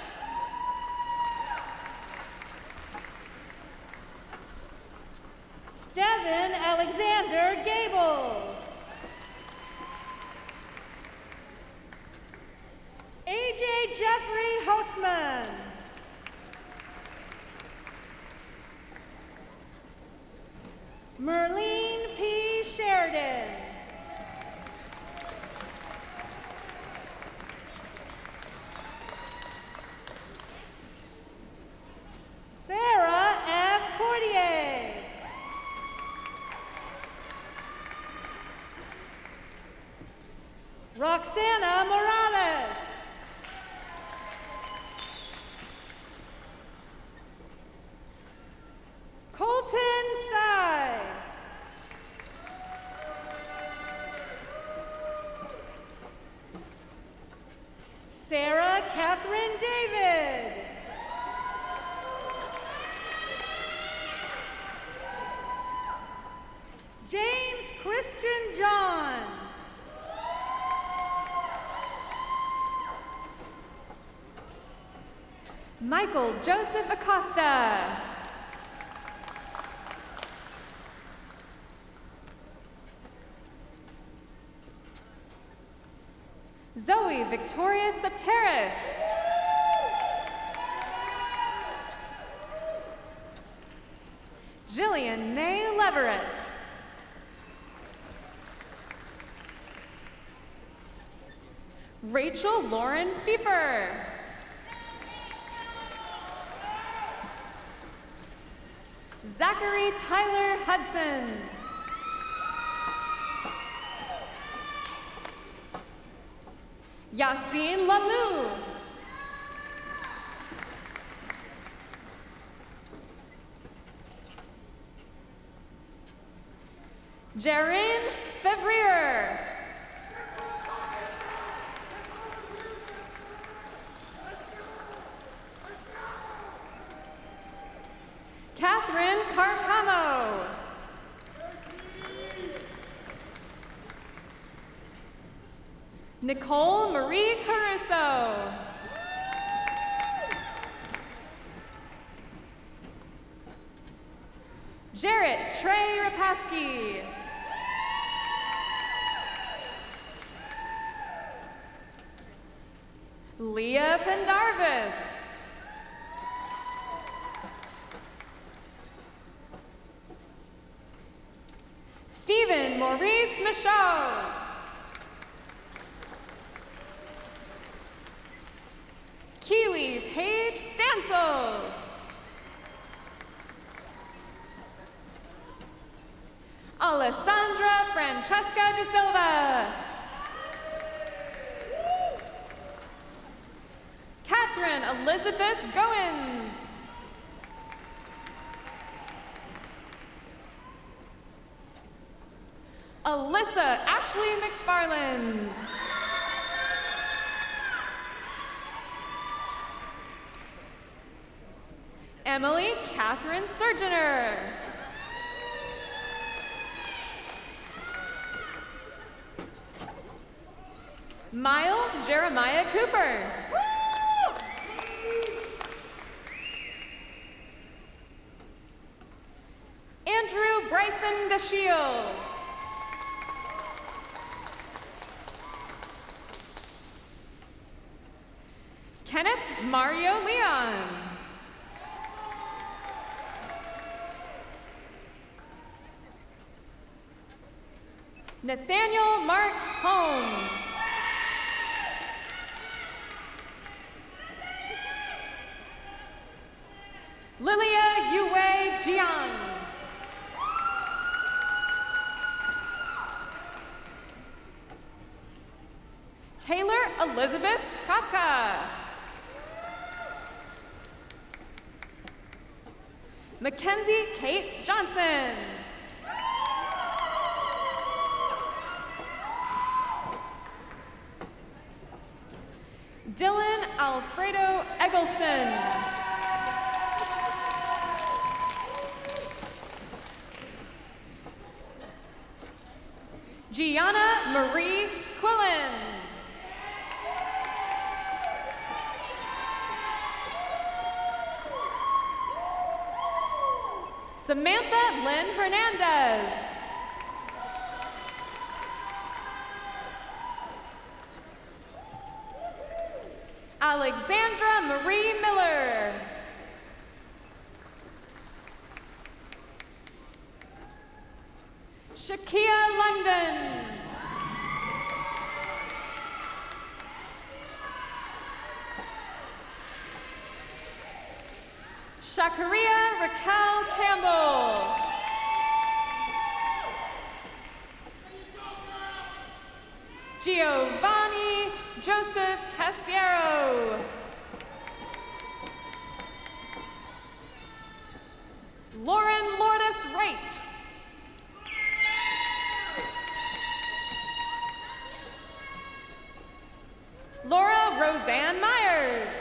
Devin Alexander Gable. AJ Jeffrey Hostman. Merlene P. Sheridan. Sarah F. Cordier. Roxana Morales. Colton Sy. Sarah Catherine David. James Christian Johns. Michael Joseph Acosta. Zoe Victoria Septeris. Jillian May Leverett. Rachel Lauren Fieper. Zachary Tyler Hudson. Yassine Lalou. Jarin Fevrier. Catherine Carcamo. Nicole Marie Caruso. Jarrett Trey Rapaski. Leah Pendarvis. Stephen Maurice Michaud. Keely Paige Stansel. Alessandra Francesca De Silva. Catherine Elizabeth Goins. Alyssa Ashley McFarland. Emily Catherine Surgener. Miles Jeremiah Cooper. Andrew Bryson DeShiel. Kenneth Mario Leon. Nathaniel Mark Holmes. Lilia Yue Jian. Taylor Elizabeth Kopka. Mackenzie Kate Johnson. Dylan Alfredo Eggleston. Gianna Marie Quillen. Samantha Lynn Hernandez. Alexandra Marie Miller. Shakia London. Shakaria Raquel Campbell. Giovanni Joseph Casiero. Lauren Lourdes Wright. Laura Roseanne Myers.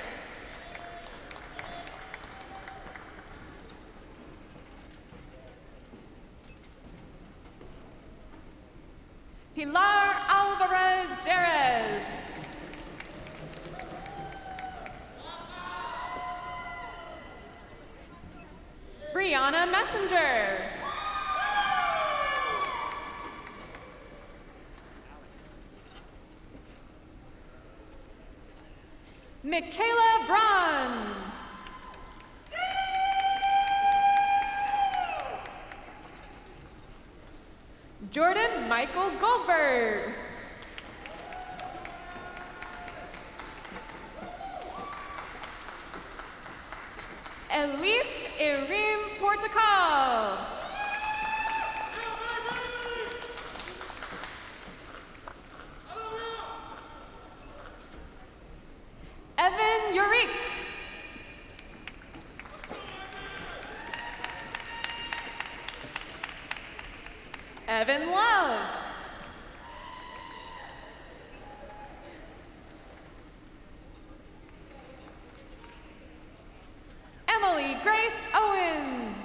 Pilar Alvarez Jerez. Brianna Messenger. Michaela Braun. Jordan Michael Goldberg. Elif Irim Portugal. Evan Yurik. Evan Love. Emily Grace Owens.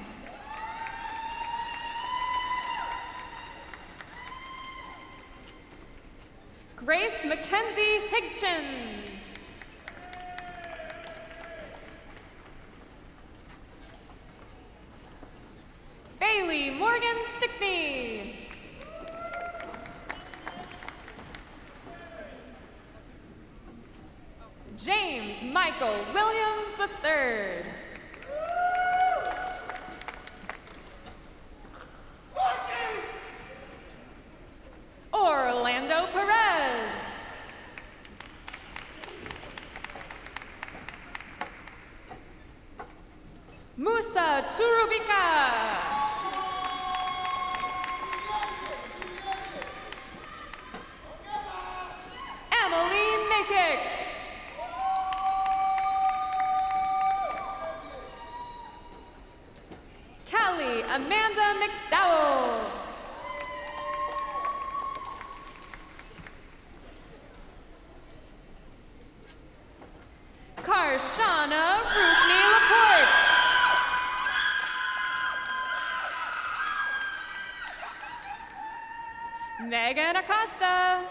Grace Mackenzie Higchin. Bailey Morgan Stickney. James Michael Williams III. Orlando Perez. Musa Turubika. Emily Mikic. Callie Amanda McDowell. Karshana Rukni Laporte. Megan Acosta.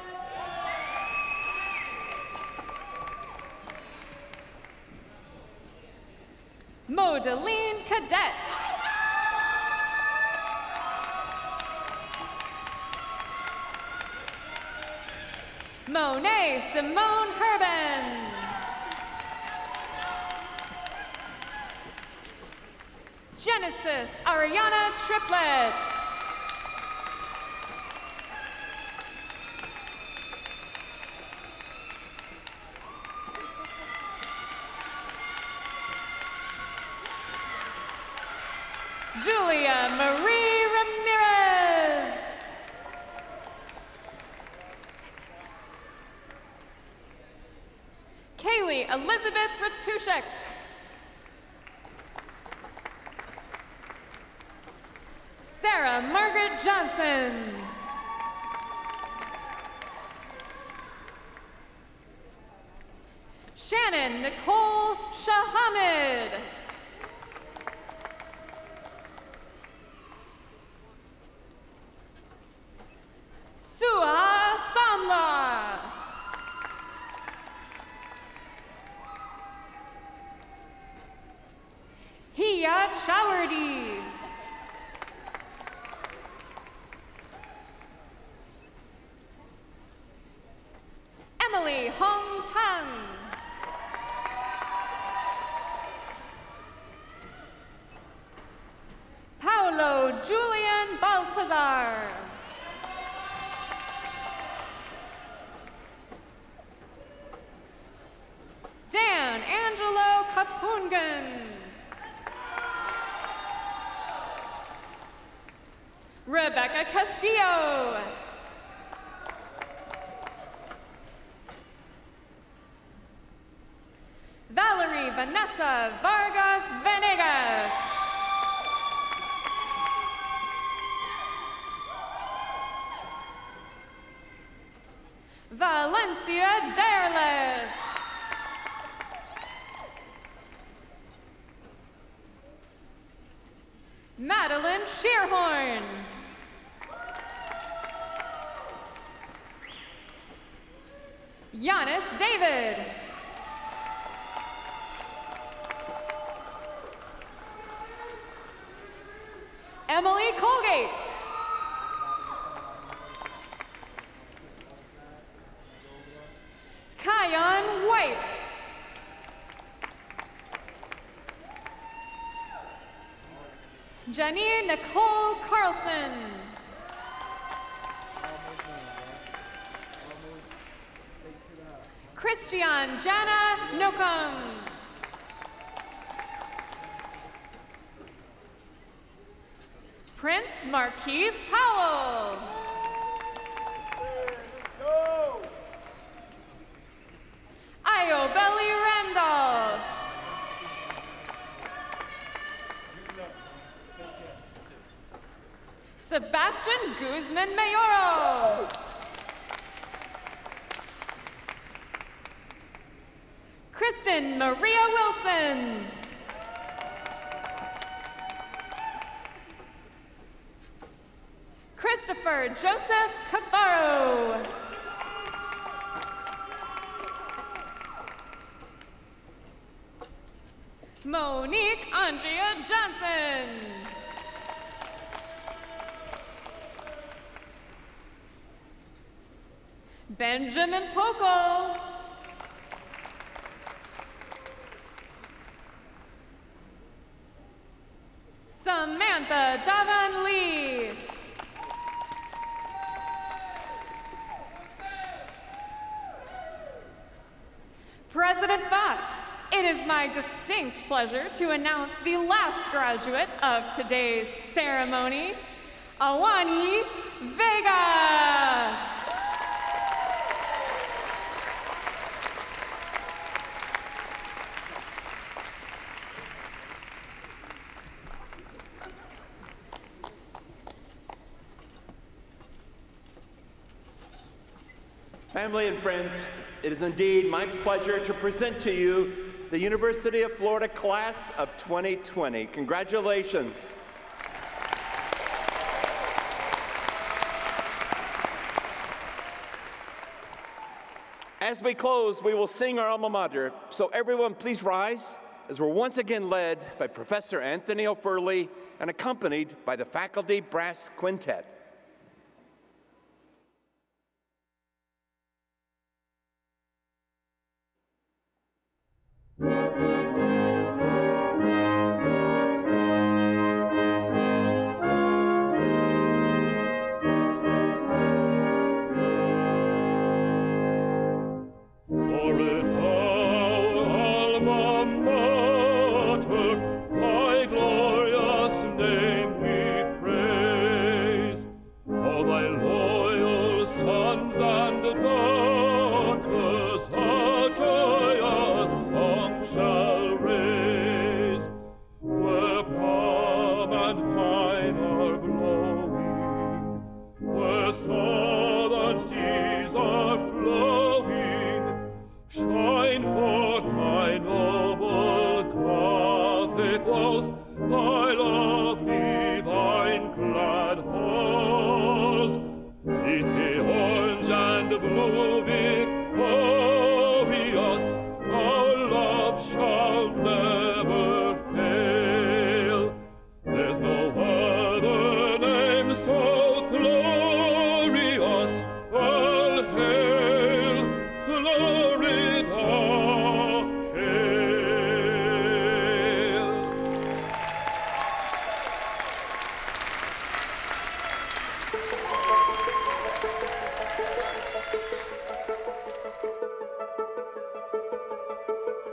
Modeline Cadet. Monet Simone Herben. Genesis Ariana Triplet. Julia Marie Ramirez. Kaylee Elizabeth Ratushek. Sarah Margaret Johnson. Shannon Nicole Shahamid. Suha Samla. Hiya Chawardi. Emily Hong Tang. Paolo Julian Baltazar. Dan Angelo Kapungan. Rebecca Castillo. Valerie Vanessa Vargas Venegas. Valencia Darles. Madeline Shearhorn. Giannis David. Emily Colgate. Kion White. Janine Nicole Carlson. Christian Jana Nocum. Prince Marquise Powell. Iobelli Randolph. Sebastian Guzman Mayoro. Kristen Maria Wilson. Christopher Joseph Cafaro. Monique Andrea Johnson. Benjamin Pokel. Samantha Davan Lee. President Fox, it is my distinct pleasure to announce the last graduate of today's ceremony, Awani Vega. Family and friends, it is indeed my pleasure to present to you the University of Florida Class of 2020. Congratulations. As we close, we will sing our alma mater, so everyone please rise as we're once again led by Professor Anthony O'Furley and accompanied by the faculty brass quintet. Blue victory.